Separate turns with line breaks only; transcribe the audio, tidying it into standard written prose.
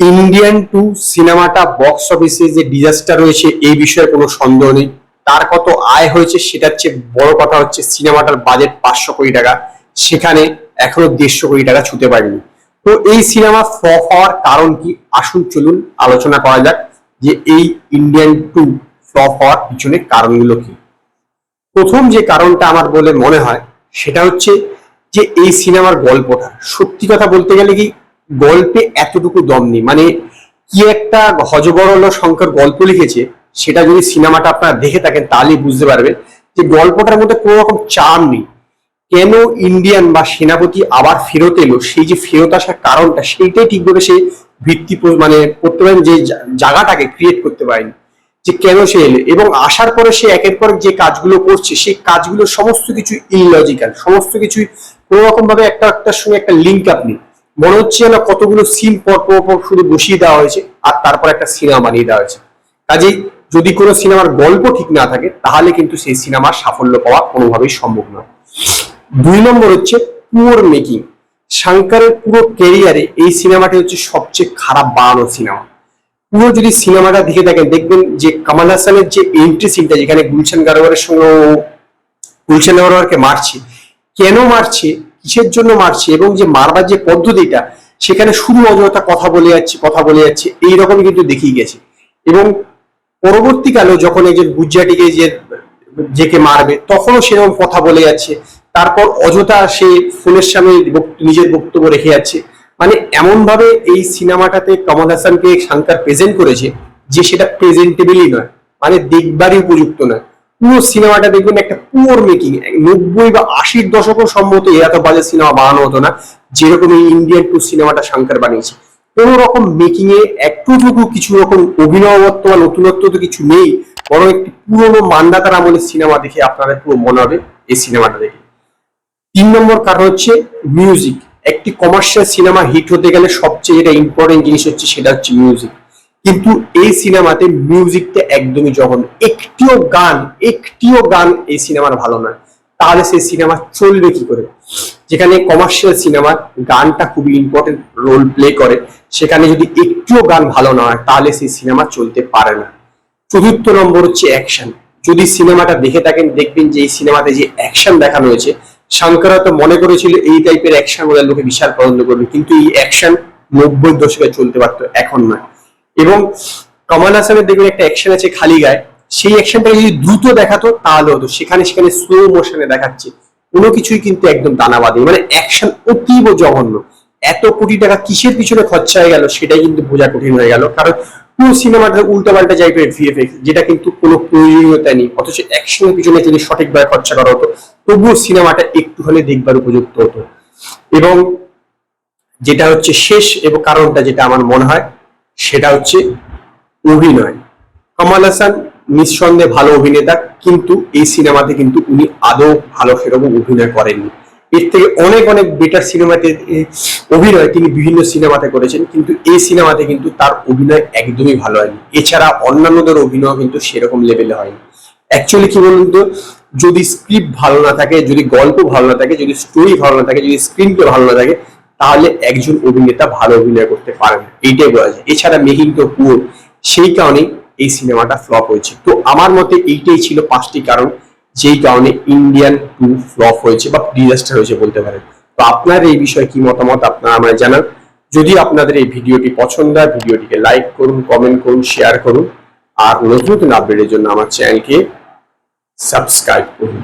Indian to সিনেমাটা box অফিসে যে ডিজাস্টার হয়েছে এই বিষয়ে কোনো সন্দেহ নেই। তার কত আয় হয়েছে সেটার চেয়ে বড় কথা হচ্ছে সিনেমাটার বাজেট 500 কোটি টাকা, সেখানে এখনো 150 কোটি টাকা ছুঁতে পারেনি। তো এই সিনেমা ফ্লপ হওয়ার কারণ কি, আসুন চলুন আলোচনা করা যাক যে এই ইন্ডিয়ান টু ফ্লপ হওয়ার পিছনে কারণগুলো কি। প্রথম যে কারণটা আমার বলে মনে হয় সেটা হচ্ছে যে এই সিনেমার গল্পটা, সত্যি কথা বলতে গেলে কি গল্পে এতটুকু দম নেই। মানে কি একটা হযবরল সংখ্যার গল্প লিখেছে, সেটা যদি সিনেমাটা আপনারা দেখে থাকেন তাহলেই বুঝতে পারবেন যে গল্পটার মধ্যে কোনো রকম চাম নেই। কেন ইন্ডিয়ান বা সেনাপতি আবার ফেরত এলো, সেই যে ফেরত আসার কারণটা সেইটাই ঠিকভাবে সে মানে করতে পারেন, যে জায়গাটাকে ক্রিয়েট করতে পারেনি যে কেন সে এলো। এবং আসার পরে সে একের পর যে কাজগুলো করছে সেই কাজগুলো সমস্ত কিছু ইললজিক্যাল, সমস্ত কিছুই কোনো রকম ভাবে একটার সঙ্গে একটা লিঙ্ক আপ নেই। মনে হচ্ছে না কতগুলো সিন পর পর শুধু বসিয়ে দেওয়া হয়েছে আর তারপর একটা সিনেমা বানিয়ে দেওয়া হয়েছে। কাজেই যদি কোনো সিনেমার গল্প ঠিক না থাকে তাহলে কিন্তু সেই সিনেমার সাফল্য পাওয়া কোনোভাবেই সম্ভব নয়। 2 নম্বর হচ্ছে পুয়ার মেকিং। শঙ্করের পুরো ক্যারিয়ারে এই সিনেমাটি হচ্ছে সবচেয়ে খারাপ বানানো সিনেমা। পুরো যদি সিনেমাটা দেখে থাকেন দেখবেন যে কামাল হাসানের যে এন্ট্রি সিনটা, যেখানে গুলশান গারোয়ারের সঙ্গে গুলশান গারোয়ারকে মারছে, কেন মারছে, কিসের জন্য মারছে, এবং যে মারবার যে পদ্ধতিটা, সেখানে শুধু অযথা কথা বলে যাচ্ছে এইরকমই কিন্তু দেখিয়ে গেছে। এবং পরবর্তীকালে যখন একজন গুজরাটিকে যেকে মারবে তখনও সেরকম কথা বলে যাচ্ছে, তারপর অযথা সে ফোনের সামনে নিজের বক্তব্য রেখে যাচ্ছে। মানে এমন ভাবে এই সিনেমাটাতে কমল হাসানকে শঙ্কর প্রেজেন্ট করেছে যে সেটা প্রেজেন্টেবলই নয়, মানে দেখবারই উপযুক্ত নয়। পুরো সিনেমাটা দেখবেন একটা পুয়ার মেকিং। 90 বা 80-র দশকও সম্ভবত এত বাজে সিনেমা বানানো হতো না যেরকম এই ইন্ডিয়ান টু সিনেমাটা শঙ্কর বানিয়েছে। কোন রকম মেকিং এ একটুটুকু কিছু রকম অভিনবত্ব বা নতুনত্ব তো কিছু নেই, বরং একটি পুরোনো মান্দাতার আমলের সিনেমা দেখে আপনাদের পুরো মনে হবে এই সিনেমাটা দেখে। 3 নম্বর কারণ হচ্ছে মিউজিক। একটি কমার্শিয়াল সিনেমা হিট হতে গেলে সবচেয়ে যেটা ইম্পর্টেন্ট জিনিস হচ্ছে সেটা হচ্ছে মিউজিক। কিন্তু এই সিনেমাতে মিউজিকটা একদমই জঘন্য। একটিও গান এই সিনেমার ভালো নয়। তাহলে সেই সিনেমা চলবে কি করে? যেখানে কমার্শিয়াল সিনেমা গানটা খুবই ইম্পর্টেন্ট রোল প্লে করে, সেখানে যদি একটিও গান ভালো না হয় তাহলে সেই সিনেমা চলতে পারে না। 4 নম্বর হচ্ছে অ্যাকশন। যদি সিনেমাটা দেখে থাকেন দেখবেন যে এই সিনেমাতে যে অ্যাকশন দেখানো হয়েছে, শঙ্কর তো মনে করেছিল এই টাইপের অ্যাকশন বলে লোকে বিশাল পছন্দ করবে, কিন্তু এই অ্যাকশন 90-র দশকে চলতে পারতো, এখন নয়। এবং কমল হাসানের দেখবেন একটা অ্যাকশন আছে খালি গায়ে, সেই অ্যাকশনটাকে যদি দ্রুত দেখাতো তাহলে হতো, সেখানে স্লো মোশনে দেখাচ্ছে, কোনো কিছুই কিন্তু একদম দানাবাদি, মানে অ্যাকশন অতীব জঘন্য। এত কোটি টাকা কিসের পিছনে খরচা হয়ে গেল সেটাই কিন্তু বোঝা কঠিন হয়ে গেল, কারণ পুরো সিনেমাটা উল্টোপাল্টা টাইপের ভিএফএক্স, যেটা কিন্তু কোনো প্রয়োজনীয়তা নেই। অথচ অ্যাকশনের পিছনে যদি সঠিকভাবে খরচা করা হতো তবুও সিনেমাটা একটু হলে দেখবার উপযুক্ত হতো। এবং যেটা হচ্ছে শেষ এবং কারণটা যেটা আমার মনে হয় সেটা হচ্ছে অভিনয়। কমল হাসান নিঃসন্দেহে ভালো অভিনেতা, কিন্তু এই সিনেমাতে কিন্তু উনি আদৌ ভালো সেরকম অভিনয় করেননি। এর থেকে অনেক অনেক বেটার সিনেমাতে অভিনয় তিনি বিভিন্ন সিনেমাতে করেছেন, কিন্তু এই সিনেমাতে কিন্তু তার অভিনয় একদমই ভালো হয়নি। এছাড়া অন্যান্যদের অভিনয় কিন্তু সেরকম লেভেলে হয়নি। অ্যাকচুয়ালি কি বলুন তো, যদি স্ক্রিপ্ট ভালো না থাকে, যদি গল্প ভালো না থাকে, যদি স্টোরি ভালো না থাকে, যদি স্ক্রিন প্লে ভালো না থাকে, তাহলে একজন অভিনেতা ভালো অভিনয় করতে পারে না, এইটাই বলা যায়। এছাড়া মেকিং তো পুরো, সেই কারণে এই সিনেমাটা ফ্লপ হয়েছে। তো আমার মতে এইটাই ছিল 5টি কারণ যেই কারণে ইন্ডিয়ান টু ফ্লপ হয়েছে বা ডিজাস্টার হয়েছে বলতে পারেন। তো আপনার এই বিষয়ে কি মতামত আপনারা আমায় জানান। যদি আপনাদের এই ভিডিওটি পছন্দ হয় ভিডিওটিকে লাইক করুন, কমেন্ট করুন, শেয়ার করুন, আর নতুন নতুন আপডেটের জন্য আমার চ্যানেলকে সাবস্ক্রাইব করুন।